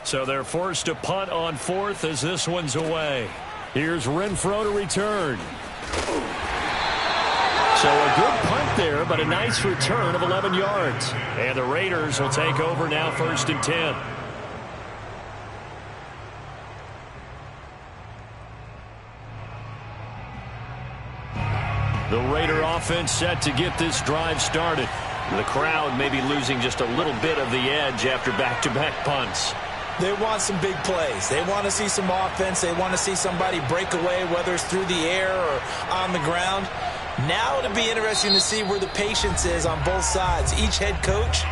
So they're forced to punt on fourth as this one's away. Here's Renfro to return. So a good punt there, but a nice return of 11 yards. And the Raiders will take over now, 1st and 10. The Raider offense set to get this drive started. The crowd may be losing just a little bit of the edge after back-to-back punts. They want some big plays. They want to see some offense. They want to see somebody break away, whether it's through the air or on the ground. Now it'll be interesting to see where the patience is on both sides. Each head coach,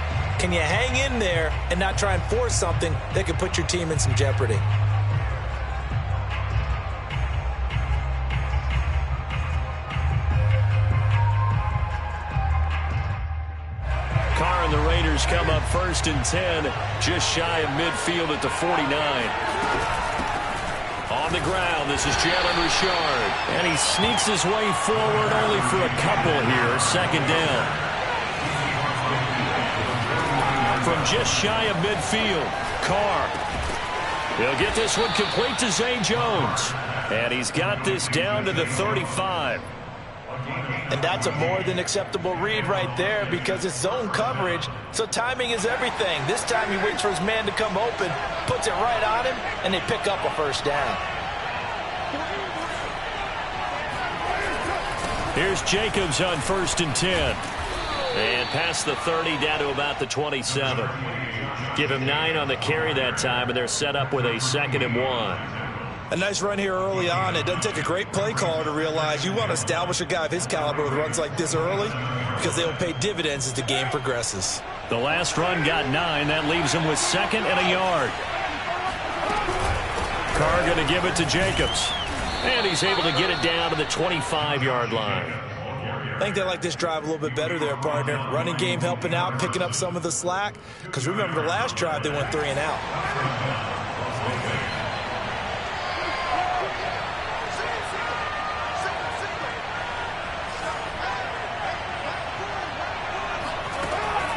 can you hang in there and not try and force something that could put your team in some jeopardy? Carr and the Raiders come up 1st and 10, just shy of midfield at the 49. On the ground, this is Jalen Richard. And he sneaks his way forward only for a couple here. 2nd down. From just shy of midfield, Carr. He'll get this one complete to Zay Jones. And he's got this down to the 35. And that's a more than acceptable read right there because it's zone coverage, so timing is everything. This time he waits for his man to come open, puts it right on him, and they pick up a 1st down. Here's Jacobs on 1st and 10. And past the 30 down to about the 27. Give him 9 on the carry that time, and they're set up with a 2nd and 1. A nice run here early on. It doesn't take a great play caller to realize you want to establish a guy of his caliber with runs like this early because they'll pay dividends as the game progresses. The last run got 9. That leaves him with 2nd and a yard. Carr going to give it to Jacobs. And he's able to get it down to the 25-yard line. I think they like this drive a little bit better there, partner. Running game helping out, picking up some of the slack. Because remember the last drive, they went 3 and out.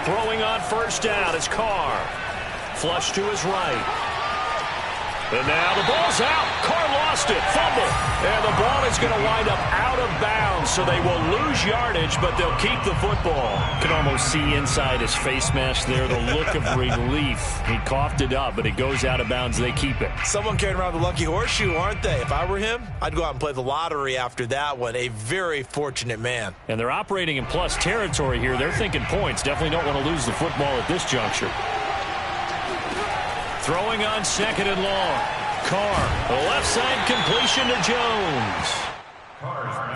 Throwing on 1st down, it's Carr. Flush to his right. And now the ball's out. Carr lost it. Fumble. And the ball is going to wind up out of bounds, so they will lose yardage, but they'll keep the football. Can almost see inside his face mask there the look of relief. He coughed it up, but it goes out of bounds. They keep it. Someone carrying around the lucky horseshoe, aren't they? If I were him, I'd go out and play the lottery after that one. A very fortunate man. And they're operating in plus territory here. They're thinking points. Definitely don't want to lose the football at this juncture. Throwing on 2nd and long. Carr, the left side completion to Jones.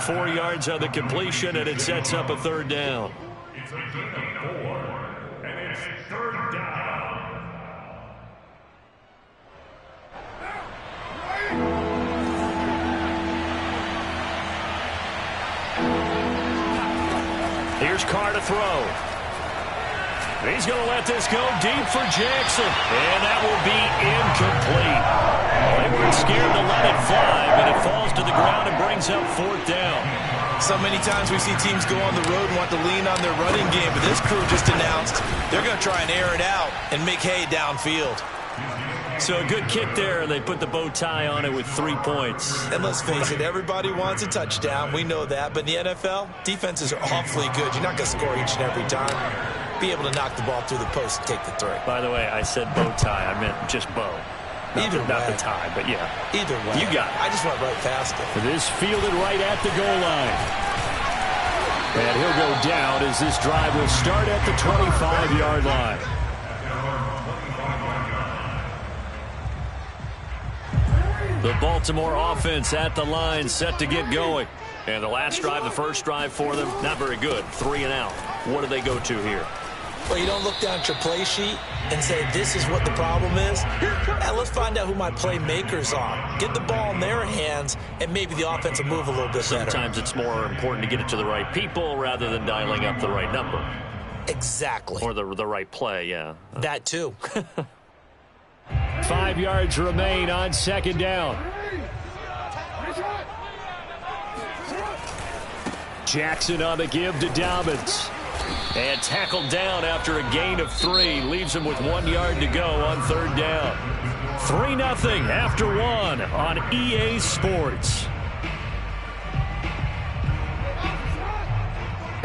4 yards on the completion, and it sets up a 3rd down. It's a gain of 4, and it's 3rd down. Here's Carr to throw. He's going to let this go deep for Jackson. And that will be incomplete. They weren't scared to let it fly, but it falls to the ground and brings up 4th down. So many times we see teams go on the road and want to lean on their running game, but this crew just announced they're going to try and air it out and make hay downfield. So a good kick there, and they put the bow tie on it with 3 points. And let's face it, everybody wants a touchdown. We know that. But in the NFL, defenses are awfully good. You're not going to score each and every time. Be able to knock the ball through the post and take the 3. By the way, I said bow tie. I meant just bow. Not the tie, but yeah. Either way. You got it. I just went right past it. It is fielded right at the goal line. And he'll go down as this drive will start at the 25-yard line. The Baltimore offense at the line, set to get going. And the last drive, the first drive for them, not very good. 3 and out. What do they go to here? Well, you don't look down at your play sheet and say, this is what the problem is. Now, let's find out who my playmakers are. Get the ball in their hands, and maybe the offense will move a little bit better. Sometimes it's more important to get it to the right people rather than dialing up the right number. Exactly. Or the right play, yeah. That too. 5 yards remain on 2nd down. Jackson on the give to Dobbins. And tackled down after a gain of 3. Leaves him with 1 yard to go on 3rd down. 3-0 after one on EA Sports.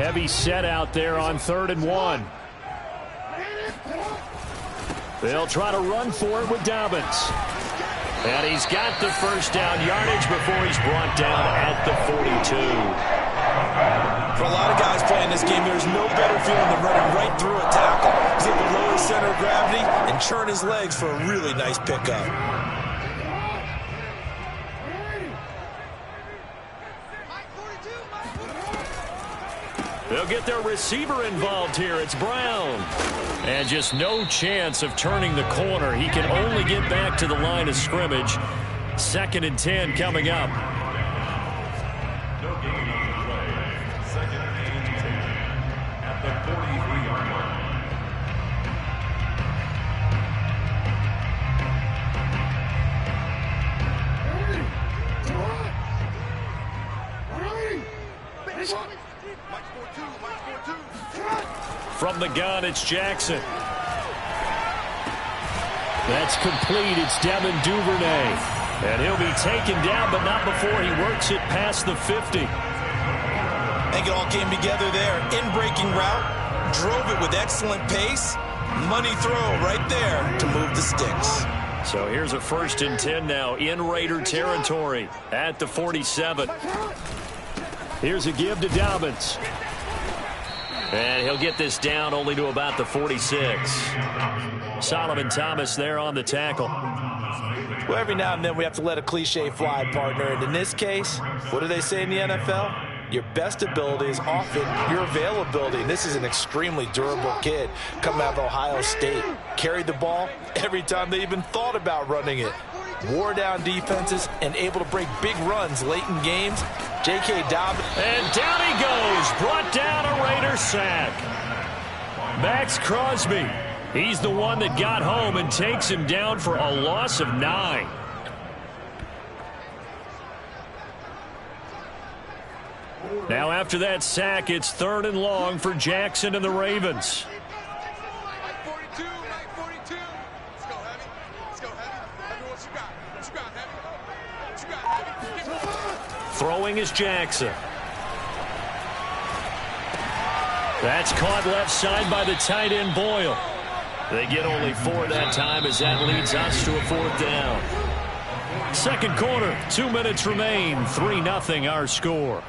Heavy set out there on 3rd and 1. They'll try to run for it with Dobbins. And he's got the first down yardage before he's brought down at the 42. For a lot of guys playing this game, there's no better feeling than running right through a tackle. He's able to lower his center of gravity and churn his legs for a really nice pickup. They'll get their receiver involved here. It's Brown. And just no chance of turning the corner. He can only get back to the line of scrimmage. 2nd and 10 coming up. No gain on the play. 2nd and 10 at the 43-yard line. From the gun, it's Jackson. That's complete. It's Devin Duvernay. And he'll be taken down, but not before he works it past the 50. I think it all came together there. In-breaking route, drove it with excellent pace. Money throw right there to move the sticks. So here's a 1st and 10 now in Raider territory at the 47. Here's a give to Dobbins. And he'll get this down only to about the 46. Solomon Thomas there on the tackle. Well, every now and then we have to let a cliche fly, partner. And in this case, what do they say in the NFL? Your best ability is often your availability. And this is an extremely durable kid coming out of Ohio State. Carried the ball every time they even thought about running it. Wore down defenses and able to break big runs late in games. J.K. Dobbins. And down he goes. Brought down a Raider sack. Max Crosby. He's the one that got home and takes him down for a loss of 9. Now after that sack, it's 3rd and long for Jackson and the Ravens. Throwing is Jackson. That's caught left side by the tight end Boyle. They get only 4 that time as that leads us to a 4th down. 2nd quarter, 2 minutes remain. 3-0 our score.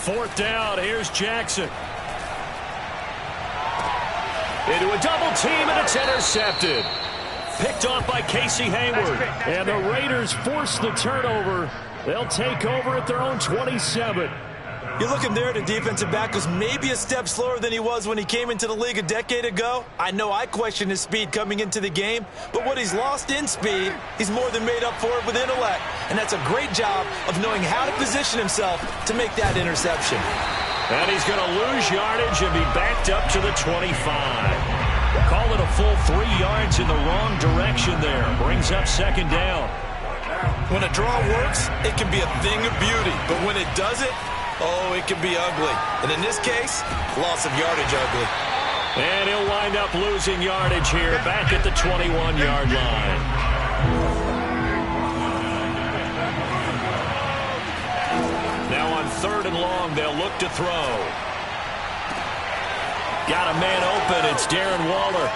Fourth down, here's Jackson. Into a double team, and it's intercepted. Picked off by Casey Hayward. And the Raiders force the turnover. They'll take over at their own 27. You're looking there at a defensive back who's maybe a step slower than he was when he came into the league a decade ago. I know I questioned his speed coming into the game, but what he's lost in speed, he's more than made up for it with intellect. And that's a great job of knowing how to position himself to make that interception. And he's going to lose yardage and be backed up to the 25. Call it a full 3 yards in the wrong direction there. Brings up 2nd down. When a draw works, it can be a thing of beauty. But when it doesn't, oh, it can be ugly. And in this case, loss of yardage ugly. And he'll wind up losing yardage here back at the 21-yard line. Now on 3rd and long, they'll look to throw. Got a man open. It's Darren Waller.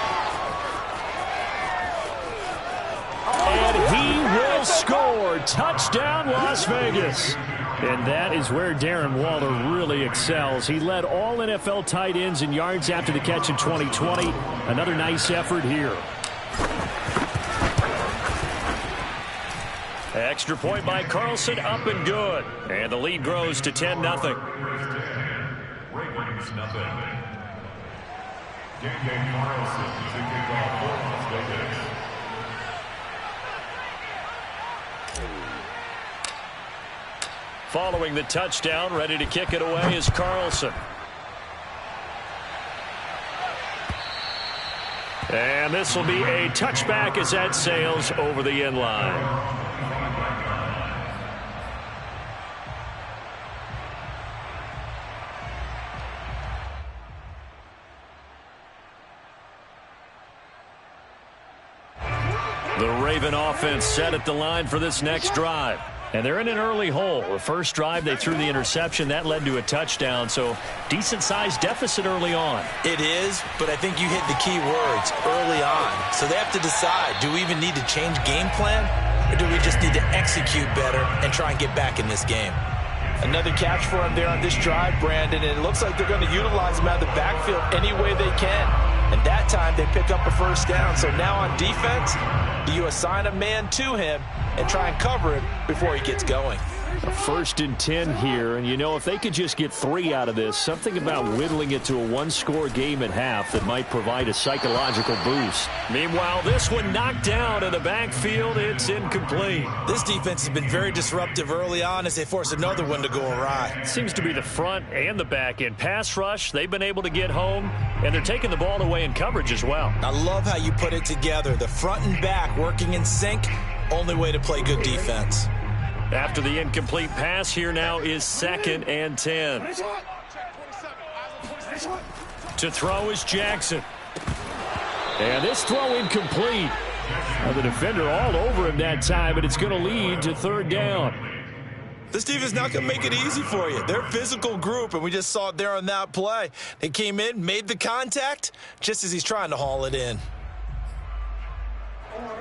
And he will score. Touchdown, Las Vegas. And that is where Darren Waller really excels. He led all NFL tight ends in yards after the catch in 2020. Another nice effort here. Extra point by Carlson, up and good. And the lead grows to 10-0. Ravens nothing. J.K. Carlson to kick off for Las Vegas. Following the touchdown, ready to kick it away is Carlson. And this will be a touchback as that sails over the end line. The Raven offense set at the line for this next drive. And they're in an early hole. The first drive, they threw the interception. That led to a touchdown, so decent-sized deficit early on. It is, but I think you hit the key words, early on. So they have to decide, do we even need to change game plan, or do we just need to execute better and try and get back in this game? Another catch for him there on this drive, Brandon, and it looks like they're going to utilize him out of the backfield any way they can. And that time, they pick up a first down. So now on defense, do you assign a man to him and try and cover him before he gets going? A 1st and 10 here, and you know, if they could just get 3 out of this, something about whittling it to a one-score game at half that might provide a psychological boost. Meanwhile, this one knocked down in the backfield. It's incomplete. This defense has been very disruptive early on as they force another one to go awry. Seems to be the front and the back end. Pass rush, they've been able to get home, and they're taking the ball away in coverage as well. I love how you put it together. The front and back working in sync, only way to play good defense. After the incomplete pass, here now is 2nd and 10. To throw is Jackson. And this throw incomplete. Now the defender all over him that time, but it's going to lead to 3rd down. This defense is not going to make it easy for you. They're a physical group, and we just saw it there on that play. They came in, made the contact, just as he's trying to haul it in.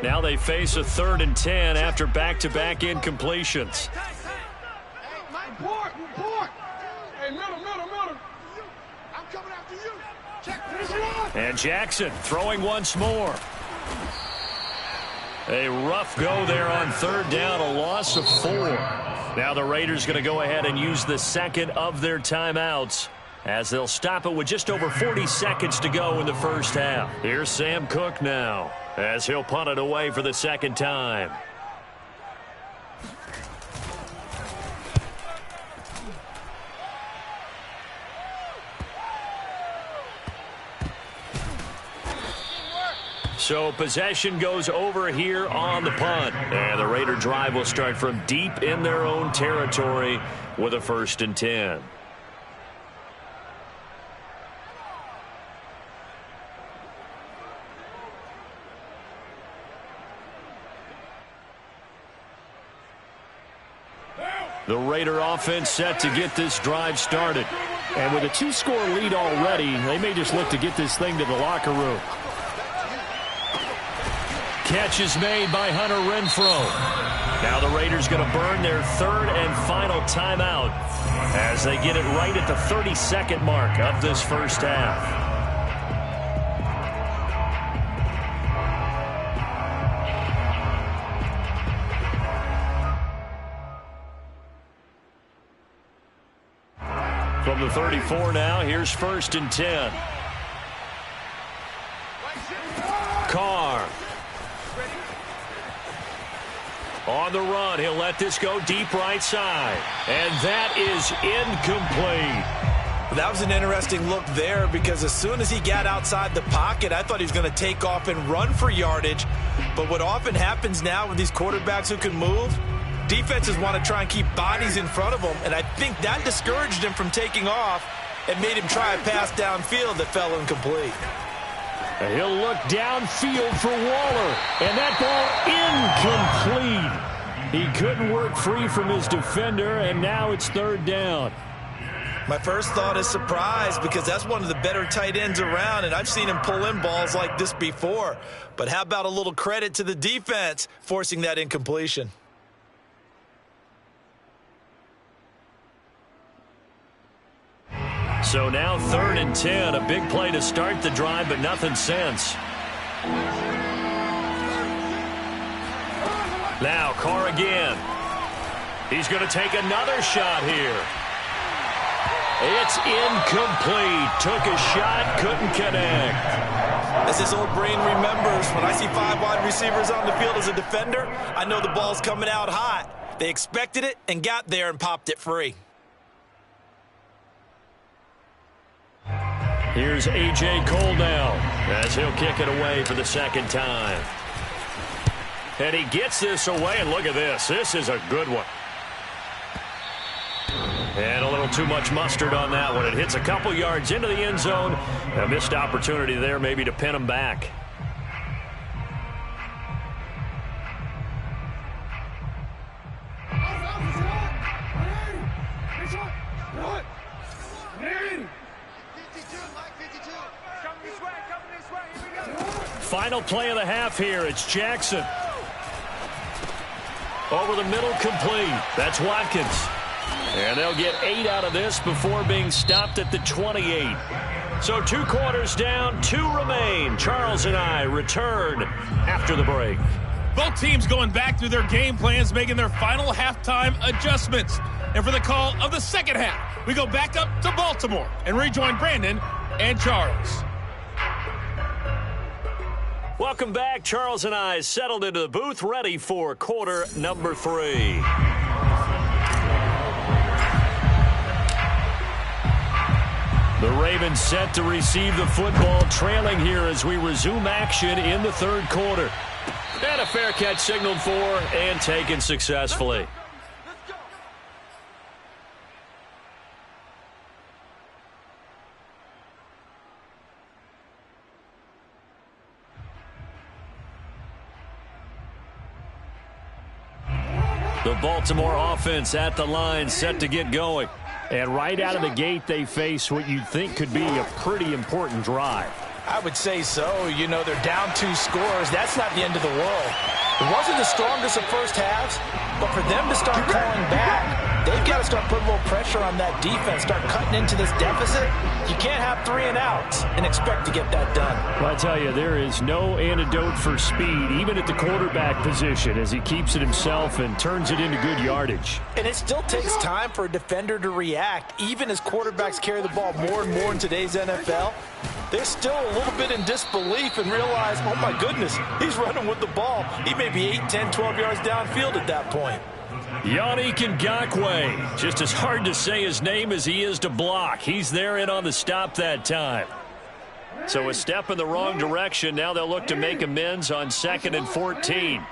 Now they face a 3rd and 10 after back-to-back incompletions. And Jackson throwing once more. A rough go there on 3rd down, a loss of 4. Now the Raiders going to go ahead and use the 2nd of their timeouts, as they'll stop it with just over 40 seconds to go in the first half. Here's Sam Cook now, as he'll punt it away for the 2nd time. So possession goes over here on the punt. And the Raider drive will start from deep in their own territory with a 1st and 10. The Raider offense set to get this drive started. And with a 2-score lead already, they may just look to get this thing to the locker room. Catch is made by Hunter Renfrow. Now the Raiders going to burn their 3rd and final timeout as they get it right at the 32nd mark of this first half. From the 34 now, here's 1st and 10. Carr. On the run, he'll let this go deep right side. And that is incomplete. That was an interesting look there, because as soon as he got outside the pocket, I thought he was going to take off and run for yardage. But what often happens now with these quarterbacks who can move, defenses want to try and keep bodies in front of them, and I think that discouraged him from taking off and made him try a pass downfield that fell incomplete. He'll look downfield for Waller, and that ball incomplete. He couldn't work free from his defender, and now it's 3rd down. My first thought is surprise, because that's one of the better tight ends around, and I've seen him pull in balls like this before. But how about a little credit to the defense forcing that incompletion? So now 3rd and 10, a big play to start the drive, but nothing since. Now Carr again. He's going to take another shot here. It's incomplete. Took a shot, couldn't connect. As his old brain remembers, when I see 5 wide receivers on the field as a defender, I know the ball's coming out hot. They expected it and got there and popped it free. Here's A.J. Cole now as he'll kick it away for the second time. And he gets this away, and look at this. This is a good one. And a little too much mustard on that one. It hits a couple yards into the end zone. A missed opportunity there maybe to pin him back. Final play of the half here. It's Jackson. Over the middle, complete. That's Watkins. And they'll get 8 out of this before being stopped at the 28. So 2 quarters down, 2 remain. Charles and I return after the break. Both teams going back through their game plans, making their final halftime adjustments. And for the call of the second half, we go back up to Baltimore and rejoin Brandon and Charles. Welcome back. Charles and I settled into the booth, ready for quarter number 3. The Ravens set to receive the football, trailing here as we resume action in the third quarter. And a fair catch signaled for and taken successfully. The Baltimore offense at the line, set to get going. And right out of the gate, they face what you'd think could be a pretty important drive. I would say so. You know, they're down 2 scores. That's not the end of the world. It wasn't the strongest of first halves, but for them to start calling back, they've got to start putting a little pressure on that defense, start cutting into this deficit. You can't have 3 and outs and expect to get that done. Well, I tell you, there is no antidote for speed, even at the quarterback position, as he keeps it himself and turns it into good yardage. And it still takes time for a defender to react, even as quarterbacks carry the ball more and more in today's NFL. They're still a little bit in disbelief and realize, oh my goodness, he's running with the ball. He may be 8, 10, 12 yards downfield at that point. Yannick Ngakoue, just as hard to say his name as he is to block. He's there in on the stop that time. So a step in the wrong direction. Now they'll look to make amends on 2nd and 14.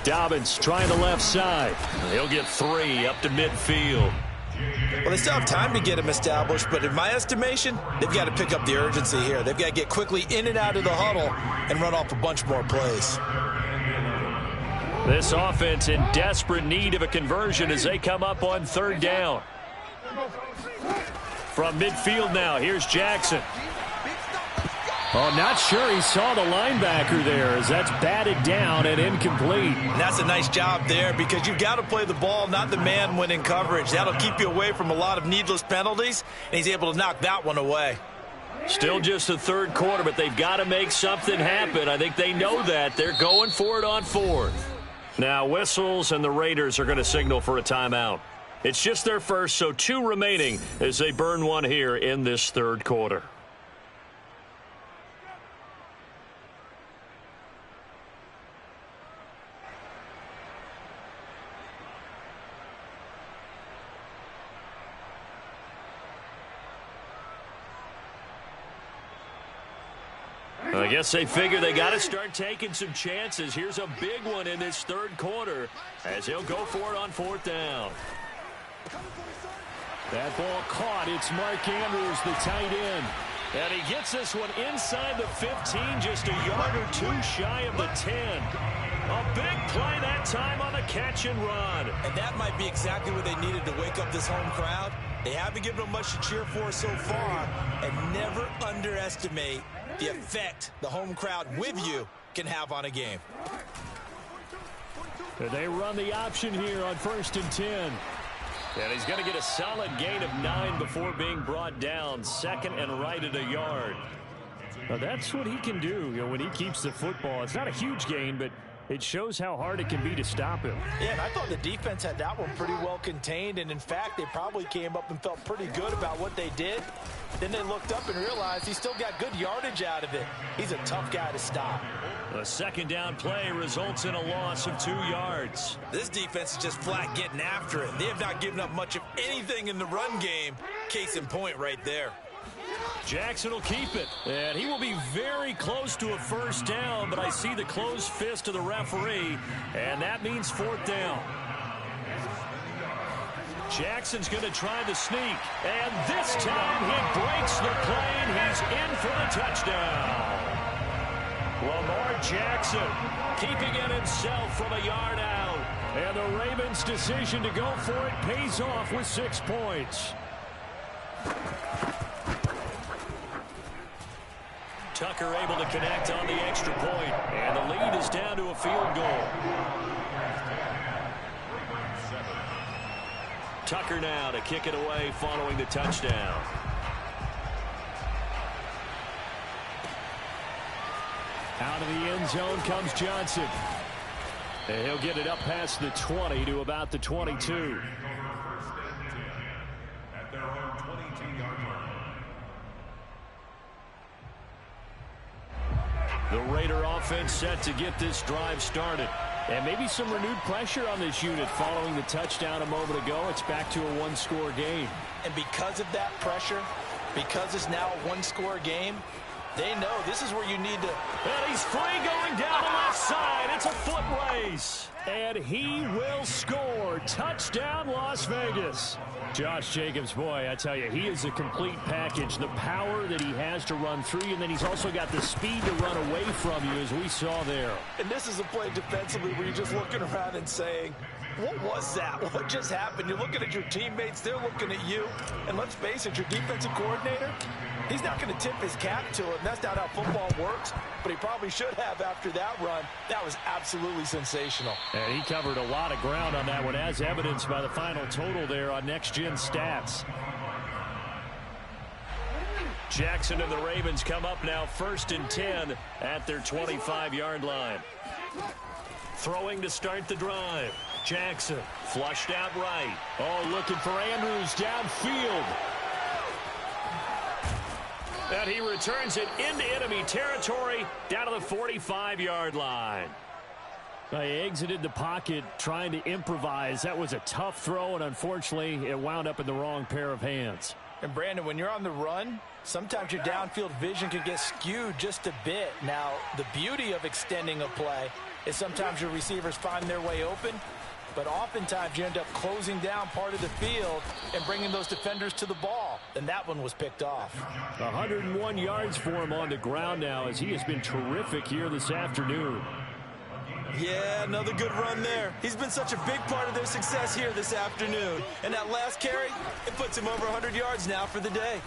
Dobbins trying the left side. He'll get 3 up to midfield. Well, they still have time to get him established, but in my estimation, they've got to pick up the urgency here. They've got to get quickly in and out of the huddle and run off a bunch more plays. This offense in desperate need of a conversion as they come up on 3rd down. From midfield now, here's Jackson. Oh, not sure he saw the linebacker there as that's batted down and incomplete. And that's a nice job there because you've got to play the ball, not the man when in coverage. That'll keep you away from a lot of needless penalties, and he's able to knock that one away. Still just the 3rd quarter, but they've got to make something happen. I think they know that. They're going for it on 4th. Now whistles, and the Raiders are going to signal for a timeout. It's just their first, so 2 remaining as they burn one here in this 3rd quarter. I guess they figure they got to start taking some chances. Here's a big one in this 3rd quarter as he'll go for it on 4th down. That ball caught. It's Mark Andrews, the tight end. And he gets this one inside the 15, just a yard or 2 shy of the 10. A big play that time on the catch and run. And that might be exactly what they needed to wake up this home crowd. They haven't given them much to cheer for so far, and never underestimate the effect the home crowd with you can have on a game. They run the option here on 1st and 10. And he's going to get a solid gain of 9 before being brought down. 2nd and right at a yard. Now that's what he can do, when he keeps the football. It's not a huge gain, but It shows how hard it can be to stop him. Yeah, and I thought the defense had that one pretty well contained, and in fact, they probably came up and felt pretty good about what they did. Then they looked up and realized he still got good yardage out of it. He's a tough guy to stop. A second down play results in a loss of 2 yards. This defense is just flat getting after it. They have not given up much of anything in the run game. Case in point right there. Jackson will keep it, and he will be very close to a first down, but I see the closed fist of the referee, and that means 4th down. Jackson's going to try the sneak, and this time he breaks the plane. He's in for the touchdown. Lamar Jackson keeping it himself from a yard out, and the Ravens' decision to go for it pays off with 6 points. Tucker able to connect on the extra point, and the lead is down to a field goal. Tucker now to kick it away following the touchdown. Out of the end zone comes Johnson. And he'll get it up past the 20 to about the 22. At their own 22-yard line. The Raider offense set to get this drive started. And maybe some renewed pressure on this unit following the touchdown a moment ago. It's back to a 1-score game. And because of that pressure, because it's now a 1-score game, they know this is where you need to. And he's free going down the left side. It's a foot race. And he will score. Touchdown, Las Vegas. Josh Jacobs, boy, I tell you, he is a complete package. The power that he has to run through you, and then he's also got the speed to run away from you, as we saw there. And this is a play defensively where you're just looking around and saying, what was that? What just happened? You're looking at your teammates. They're looking at you. And let's face it, your defensive coordinator, he's not going to tip his cap to him. That's not how football works, but he probably should have after that run. That was absolutely sensational. And he covered a lot of ground on that one, as evidenced by the final total there on Next Gen Stats. Jackson and the Ravens come up now 1st and 10 at their 25-yard line. Throwing to start the drive. Jackson flushed out right. Oh, looking for Andrews downfield. And he returns it into enemy territory down to the 45-yard line. He exited the pocket trying to improvise. That was a tough throw, and unfortunately, it wound up in the wrong pair of hands. And, Brandon, when you're on the run, sometimes your downfield vision can get skewed just a bit. Now, the beauty of extending a play is sometimes your receivers find their way open, but oftentimes you end up closing down part of the field and bringing those defenders to the ball. And that one was picked off. 101 yards for him on the ground now, as he has been terrific here this afternoon. Yeah, another good run there. He's been such a big part of their success here this afternoon. And that last carry, it puts him over 100 yards now for the day.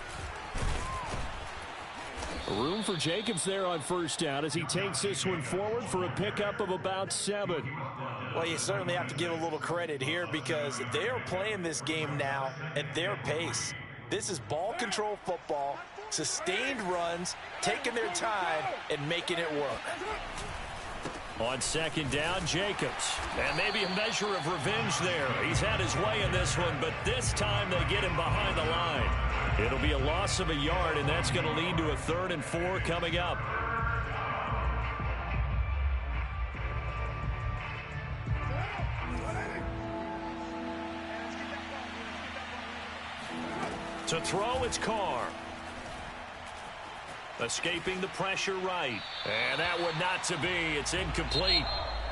Room for Jacobs there on first down as he takes this one forward for a pickup of about 7. Well, you certainly have to give a little credit here because they are playing this game now at their pace. This is ball control football, sustained runs, taking their time, and making it work. On second down, Jacobs. And maybe a measure of revenge there. He's had his way in this one, but this time they get him behind the line. It'll be a loss of a yard, and that's going to lead to a 3rd and 4 coming up. To throw, it's Carr. Escaping the pressure right. And that would not to be. It's incomplete.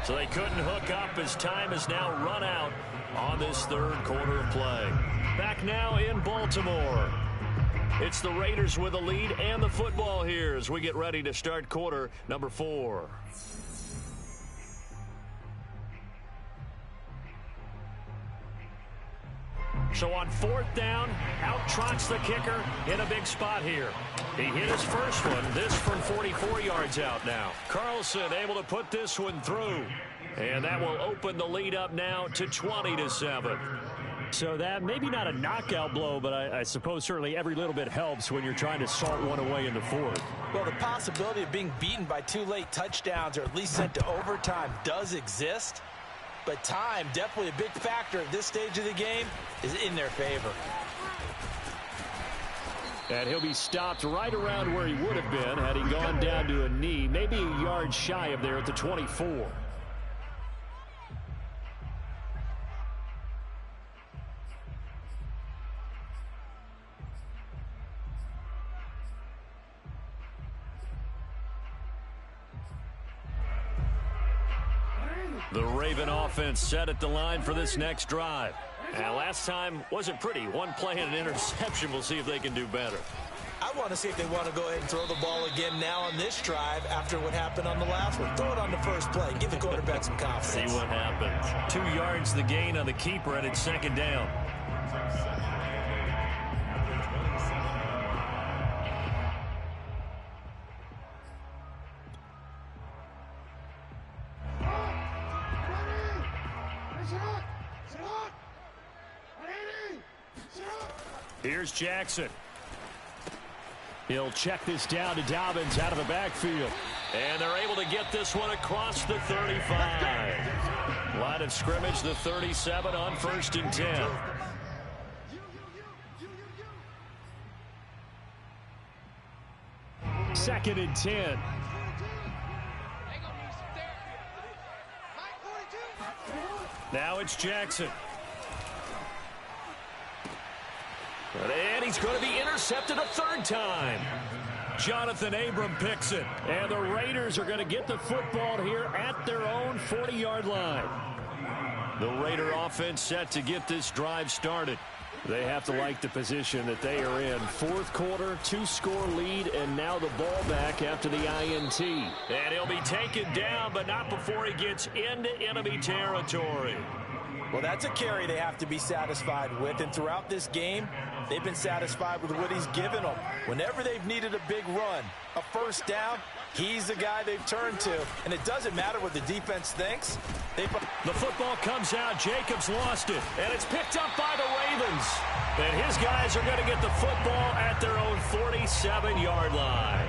So they couldn't hook up as time has now run out on this 3rd quarter of play. Back now in Baltimore. It's the Raiders with the lead and the football here as we get ready to start quarter number 4. So on 4th down, out trots the kicker in a big spot here. He hit his first one, this from 44 yards out now. Carlson able to put this one through. And that will open the lead up now to 20-7. So that maybe not a knockout blow, but I suppose certainly every little bit helps when you're trying to salt one away in the fourth. Well, the possibility of being beaten by 2 late touchdowns or at least sent to overtime does exist. But time, definitely a big factor at this stage of the game, is in their favor. And he'll be stopped right around where he would have been had he gone down to a knee, maybe a yard shy of there at the 24. The Raven offense set at the line for this next drive. And last time wasn't pretty. One play and an interception. We'll see if they can do better. I want to see if they want to go ahead and throw the ball again now on this drive after what happened on the last one. Throw it on the first play. Give the quarterback some confidence. See what happens. 2 yards the gain on the keeper, and it's 2nd down. Here's Jackson. He'll check this down to Dobbins out of the backfield. And they're able to get this one across the 35. Line of scrimmage, the 37 on 1st and 10. Second and 10. Now it's Jackson. And he's going to be intercepted a 3rd time. Jonathan Abram picks it. And the Raiders are going to get the football here at their own 40-yard line. The Raider offense set to get this drive started. They have to like the position that they are in. 4th quarter, 2-score lead, and now the ball back after the INT. And he'll be taken down, but not before he gets into enemy territory. Well, that's a carry they have to be satisfied with, and throughout this game, they've been satisfied with what he's given them. Whenever they've needed a big run, a 1st down, he's the guy they've turned to, and it doesn't matter what the defense thinks. The football comes out. Jacobs lost it, and it's picked up by the Ravens. And his guys are going to get the football at their own 47-yard line.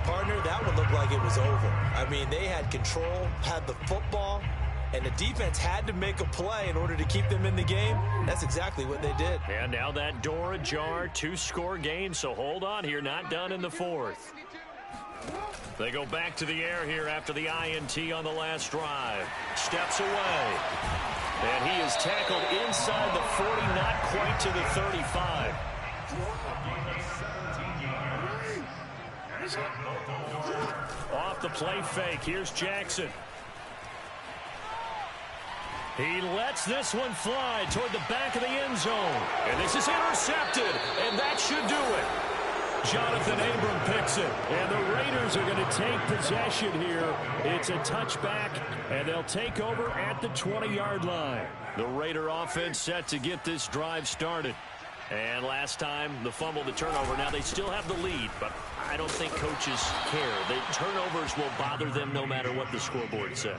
Partner, that one looked like it was over. I mean, they had control, had the football, and the defense had to make a play in order to keep them in the game. That's exactly what they did. And now that door ajar, 2-score game, so hold on here, not done in the 4th. They go back to the air here after the INT on the last drive. Steps away. And he is tackled inside the 40, not quite to the 35. Off the play fake, here's Jackson. He lets this one fly toward the back of the end zone. And this is intercepted, and that should do it. Jonathan Abram picks it, and the Raiders are going to take possession here. It's a touchback, and they'll take over at the 20-yard line. The Raider offense set to get this drive started. And last time, the fumble, the turnover. Now they still have the lead, but I don't think coaches care. The turnovers will bother them no matter what the scoreboard says.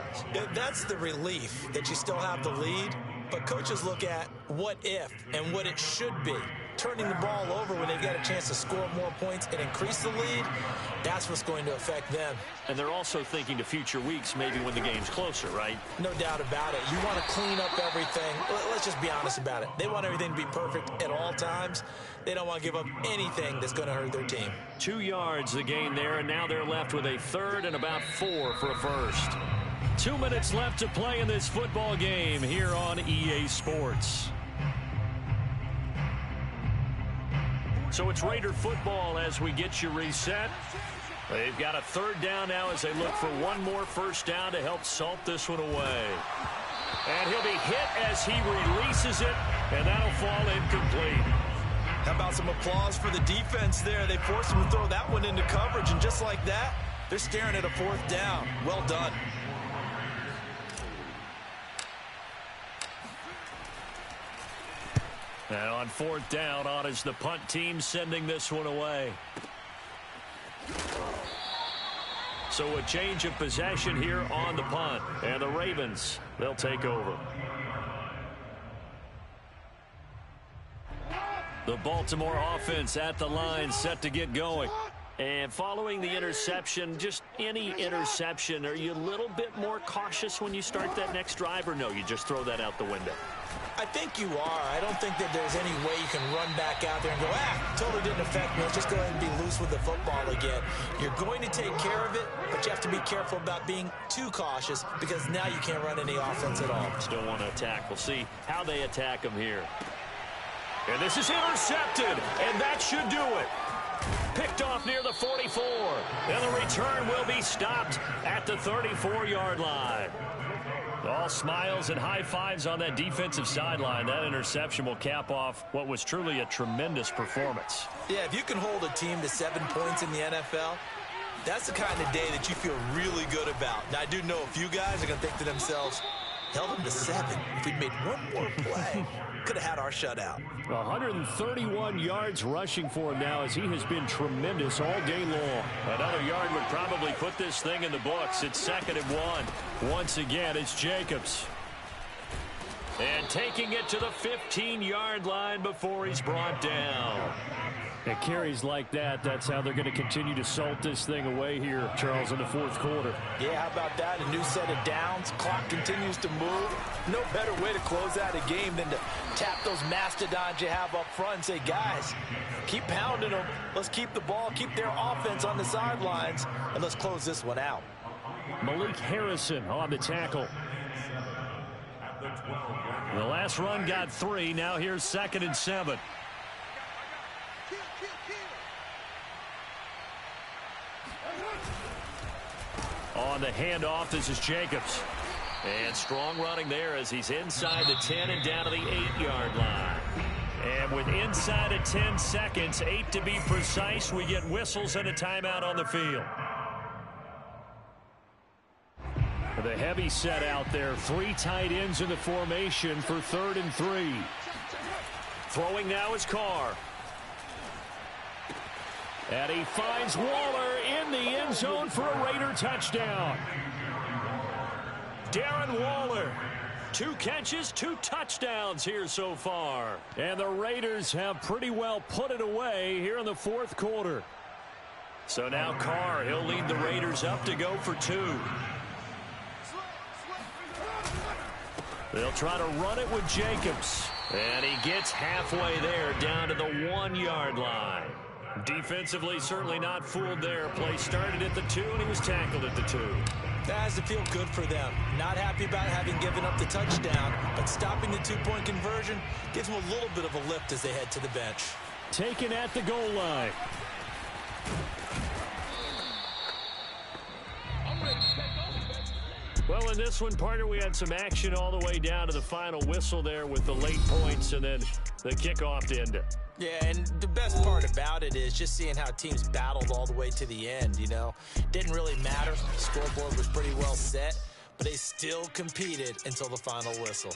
That's the relief that you still have the lead, but coaches look at what if and what it should be. Turning the ball over when they get a chance to score more points and increase the lead, that's what's going to affect them. And they're also thinking to future weeks, maybe when the game's closer, right? No doubt about it. You want to clean up everything. Let's just be honest about it. They want everything to be perfect at all times. They don't want to give up anything that's going to hurt their team. 2 yards the gain there, and now they're left with a 3rd and about 4 for a 1st. 2 minutes left to play in this football game here on EA Sports. So it's Raider football as we get you reset. They've got a 3rd down now as they look for one more 1st down to help salt this one away. And he'll be hit as he releases it, and that'll fall incomplete. How about some applause for the defense there? They forced him to throw that one into coverage, and just like that, they're staring at a 4th down. Well done. And on 4th down, on is the punt team sending this one away. So a change of possession here on the punt. And the Ravens, they'll take over. The Baltimore offense at the line, set to get going. And following the interception, just any interception, are you a little bit more cautious when you start that next drive, or no, you just throw that out the window? I think you are. I don't think that there's any way you can run back out there and go, totally didn't affect me. Let's just go ahead and be loose with the football again. You're going to take care of it, but you have to be careful about being too cautious because now you can't run any offense at all. Still want to attack. We'll see how they attack him here. And this is intercepted, and that should do it. Picked off near the 44. And the return will be stopped at the 34-yard line. All smiles and high fives on that defensive sideline. That interception will cap off what was truly a tremendous performance. Yeah, if you can hold a team to 7 points in the NFL, that's the kind of day that you feel really good about. Now, I do know a few guys are going to think to themselves, held them to 7. If we'd made one more play, could have had our shutout. 131 yards rushing for him now as he has been tremendous all day long. Another yard would probably put this thing in the books. It's 2nd and 1. Once again, it's Jacobs. And taking it to the 15-yard line before he's brought down. And carries like that, that's how they're going to continue to salt this thing away here, Charles, in the 4th quarter. Yeah, how about that? A new set of downs. Clock continues to move. No better way to close out a game than to tap those mastodons you have up front and say, guys, keep pounding them. Let's keep the ball, keep their offense on the sidelines, and let's close this one out. Malik Harrison on the tackle. The last run got 3. Now here's 2nd and 7. On the handoff, this is Jacobs. And strong running there as he's inside the 10 and down to the 8-yard line. And with inside of 10 seconds, 8 to be precise, we get whistles and a timeout on the field. The heavy set out there. 3 tight ends in the formation for 3rd and 3. Throwing now is Carr. And he finds Waller in the end zone for a Raider touchdown. Darren Waller, 2 catches, 2 touchdowns here so far. And the Raiders have pretty well put it away here in the 4th quarter. So now Carr, he'll lead the Raiders up to go for 2. They'll try to run it with Jacobs. And he gets halfway there down to the 1-yard line. Defensively, certainly not fooled there. Play started at the 2, and he was tackled at the 2. That has to feel good for them. Not happy about having given up the touchdown, but stopping the 2-point conversion gives them a little bit of a lift as they head to the bench. Taken at the goal line. Well, in this one, partner, we had some action all the way down to the final whistle there with the late points and then the kickoff to end it. Yeah, and the best part about it is just seeing how teams battled all the way to the end, you know. Didn't really matter. The scoreboard was pretty well set, but they still competed until the final whistle.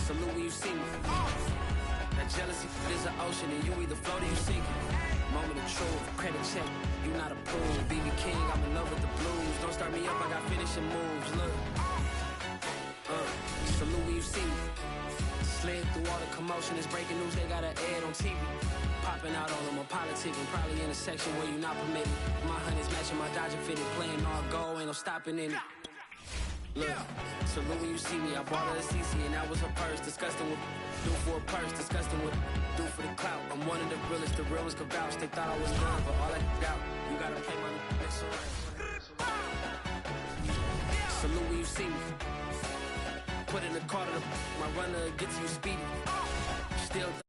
Salute when you see me. That jealousy is an ocean, and you either float or you sink. Moment of truth, credit check, you not approved. BB King, I'm in love with the blues. Don't start me up, I got finishing moves. Look, salute when you see me. Slid through all the commotion, it's breaking news, they got an ad on TV. Popping out on them, I'm politicking, probably in a section where you not permitted. My honey's matching my Dodger fitted, playing all goal, ain't no stopping in it. Look, salute when you see me, I bought her a CC and that was her purse. Disgusting with do for a purse, disgusting with do for the clout. I'm one of the realest could vouch. They thought I was done, but all I doubt, you gotta play my next around. Salute when you see me. Put in the car to my runner gets you speedy. still